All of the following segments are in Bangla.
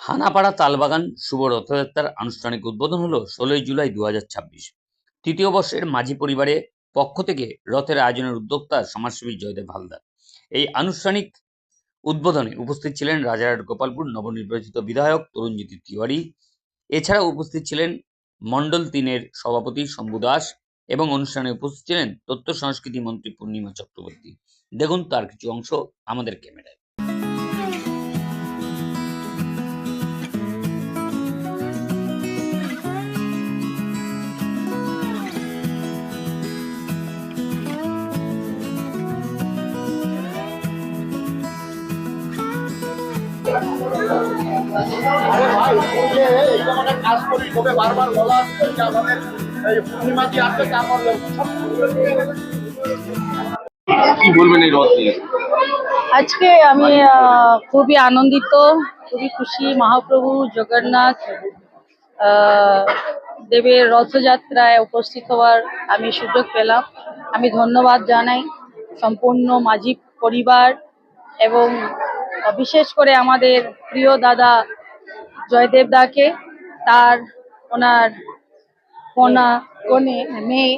হানাপাড়া তালবাগান শুভ রথযাত্রার আনুষ্ঠানিক উদ্বোধন হলো ১৬ই জুলাই ২০২৬। তৃতীয় বর্ষের মাঝি পরিবারের পক্ষ থেকে রথের আয়োজনের উদ্যোক্তা সমাজসেবী জয়দেব হালদার। এই আনুষ্ঠানিক উদ্বোধনে উপস্থিত ছিলেন রাজারহাট গোপালপুর নবনির্বাচিত বিধায়ক তরুণজ্যোতি তিওয়ারি। এছাড়াও উপস্থিত ছিলেন মণ্ডল ৩-এর সভাপতি শম্ভু দাস এবং অনুষ্ঠানে উপস্থিত ছিলেন তথ্য সংস্কৃতি মন্ত্রী পূর্ণিমা চক্রবর্তী। দেখুন তার কিছু অংশ আমাদের ক্যামেরায়। কি বলবেন এই রথ নিয়ে? আজকে আমি খুবই আনন্দিত, খুবই খুশি। মহাপ্রভু জগন্নাথ দেবের রথযাত্রায় উপস্থিত হওয়ার আমি সুযোগ পেলাম। আমি ধন্যবাদ জানাই সম্পূর্ণ মাঝি পরিবার এবং বিশেষ করে আমাদের প্রিয় দাদা জয়দেব দাকে, তার ওনার মেয়ে,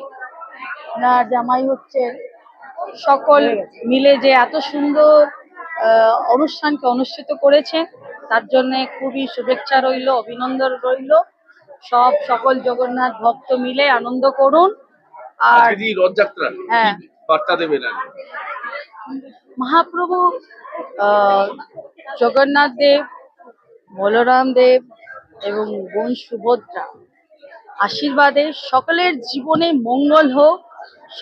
ওনার জামাই হচ্ছে, সকল মিলে যে এত সুন্দর অনুষ্ঠানকে অনুষ্ঠিত করেছেন তার জন্য খুবই শুভেচ্ছা রইল, অভিনন্দন রইল। সকল জগন্নাথ ভক্ত মিলে আনন্দ করুন। আর রথযাত্রা হ্যাঁ, বার্তা দেবেন মহাপ্রভু জগন্নাথ দেব, বলরাম দেব এবং বোন সুভদ্রা আশীর্বাদে সকলের জীবনে মঙ্গল হোক,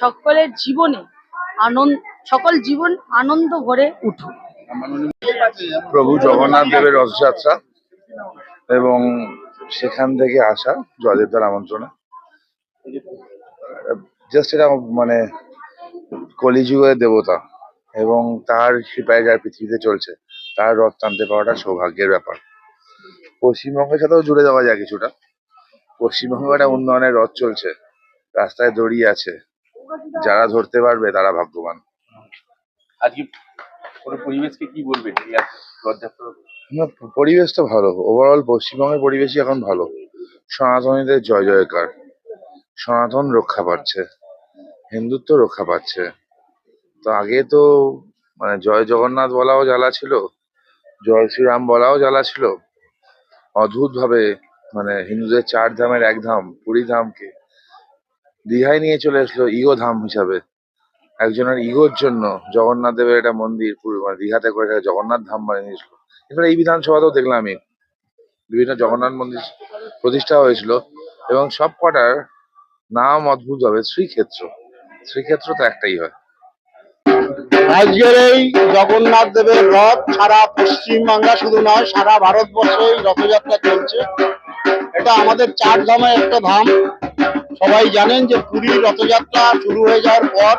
সকলের জীবনে সকল জীবন আনন্দ ভরে উঠুক। প্রভু জগন্নাথ দেবের রথযাত্রা এবং সেখান থেকে আসা জয়দেবদার আমন্ত্রণে জাস্ট এটা মানে কলিযুগের দেবতা এবং তার কৃপায় যার পৃথিবীতে চলছে তার রথ টানতে পাওয়াটা সৌভাগ্যের ব্যাপার। পশ্চিমবঙ্গের সাথেও জুড়ে যাওয়া যায় কিছুটা। পশ্চিমবঙ্গে একটা উন্নয়নের রথ চলছে, রাস্তায় দড়ি আছে, যারা ধরতে পারবে তারা ভাগ্যবান। আজকে পরিবেশকে কি বলবেন রথযাত্রা? পরিবেশটা ভালো, ওভারঅল পশ্চিমবঙ্গের পরিবেশই এখন ভালো। সনাতনীদের জয় জয়কার, সনাতন রক্ষা পাচ্ছে, হিন্দুত্ব রক্ষা পাচ্ছে। তো আগে তো মানে জয় জগন্নাথ বলাও জ্বালা ছিল, জয় শ্রীরাম বলাও জ্বালা ছিল। অদ্ভুত ভাবে মানে হিন্দুদের ৪ ধামের এক ধাম পুরী ধামকে দীঘায় নিয়ে চলে আসলো ইগো ধাম হিসাবে। একজনের ইগোর জন্য জগন্নাথ দেবের একটা মন্দির মানে দীঘাতে করে জগন্নাথ ধাম বানিয়ে দিয়েছিল। এবার এই বিধানসভাতেও দেখলাম আমি বিভিন্ন জগন্নাথ মন্দির প্রতিষ্ঠা হয়েছিল এবং সব কটার নাম অদ্ভুত হবে শ্রীক্ষেত্র। শ্রীক্ষেত্র তো একটাই হয়। আজকের এই জগন্নাথ দেবের রথ সারা পশ্চিমবাংলা শুধু নয়, সারা ভারতবর্ষে এই রথযাত্রা চলছে। এটা আমাদের ৪ ধামের একটা ধাম। সবাই জানেন যে পুরীর রথযাত্রা শুরু হয়ে যাওয়ার পর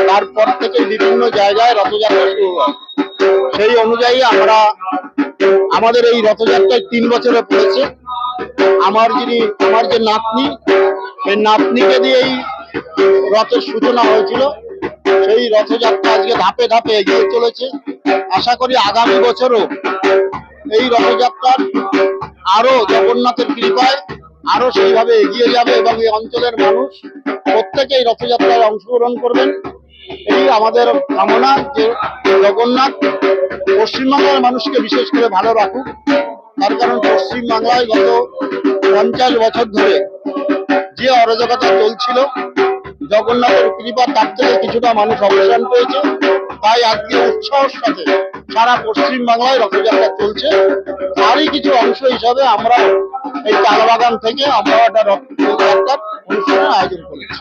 তারপর থেকে বিভিন্ন জায়গায় রথযাত্রা শুরু হয়। সেই অনুযায়ী আমাদের এই রথযাত্রায় ৩ বছরে পড়েছে। আমার যে নাতনি, সেই নাতনিকে দিয়েই রথের সূচনা হয়েছিল। সেই রথযাত্রা আজকে ধাপে ধাপে এগিয়ে চলেছে। আশা করি আগামী বছরও এই রথযাত্রার আরো জগন্নাথের কৃপায় আরো সেইভাবে এগিয়ে যাবে এবং এই অঞ্চলের মানুষ প্রত্যেকে এই রথযাত্রায় অংশগ্রহণ করবেন। এই আমাদের কামনা যে জগন্নাথ পশ্চিমবাংলার মানুষকে বিশেষ করে ভালো রাখুক। তার কারণ পশ্চিমবাংলায় গত ৫০ বছর ধরে যে অরাজকতা চলছিল, জগন্নাথের কৃপা তার থেকে কিছুটা মানুষ অবসান পেয়েছে। তাই আজকে উৎসাহের সাথে সারা পশ্চিমবাংলায় রথযাত্রা চলছে। তারই কিছু অংশ হিসাবে আমরা এই তালবাগান থেকে আমরা একটা রথযাত্রার অনুষ্ঠানের আয়োজন করেছি।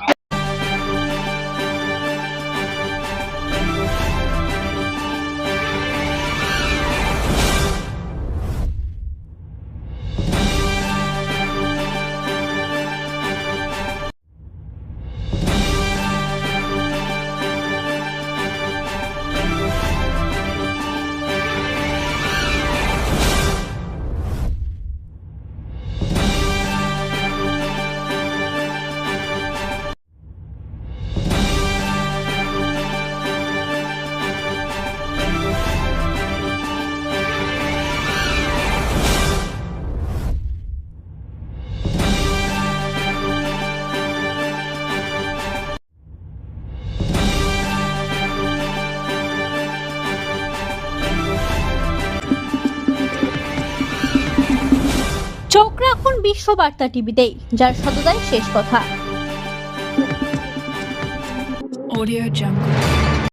চোখ রাখুন বিশ্ববার্তা টিভিতেই, যার সততাই শেষ কথা। Audio Jungle.